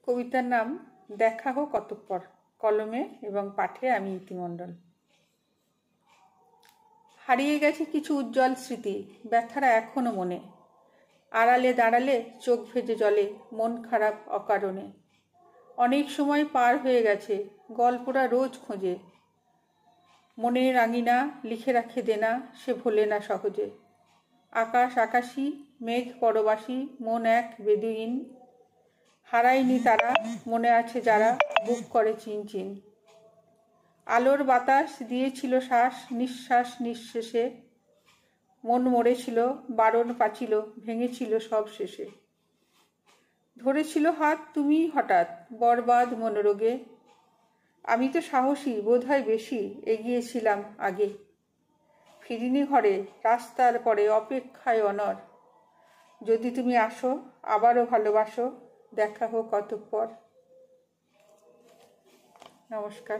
কবিতার নাম দেখা হোক অতঃপর। কলমে এবং পাঠে আমি ইতি মণ্ডল। হারিয়ে গেছে কিছু উজ্জ্বল স্মৃতি, ব্যথারা এখনো মনে। আড়ালে দাঁড়ালে চোখ ভেজে জলে, মন খারাপ অকারণে। অনেক সময় পার হয়ে গেছে, গল্পরা রোজ খোঁজে। মনের আঙিনা লিখে রাখে দেনা, সে ভোলে না সহজে। আকাশ আকাশী, মেঘ পরবাসী, মন এক বেদুইন। হারায়নি তারা, মনে আছে যারা, বুক করে চিনচিন। আলোর বাতাস দিয়েছিল শ্বাস, নিঃশ্বাস নিঃশেষে। মন মরেছিল, বারণ পাচিল, ভেঙেছিল সব শেষে। ধরেছিল হাত তুমি হঠাৎ, বরবাদ মনোরোগে। আমি তো সাহসী, বোধহয় বেশি, এগিয়েছিলাম আগে। ফিরিনি ঘরে, রাস্তার পরে অপেক্ষায় অনর। যদি তুমি আসো, আবারও ভালোবাসো, দেখা হোক অতঃপর। নমস্কার।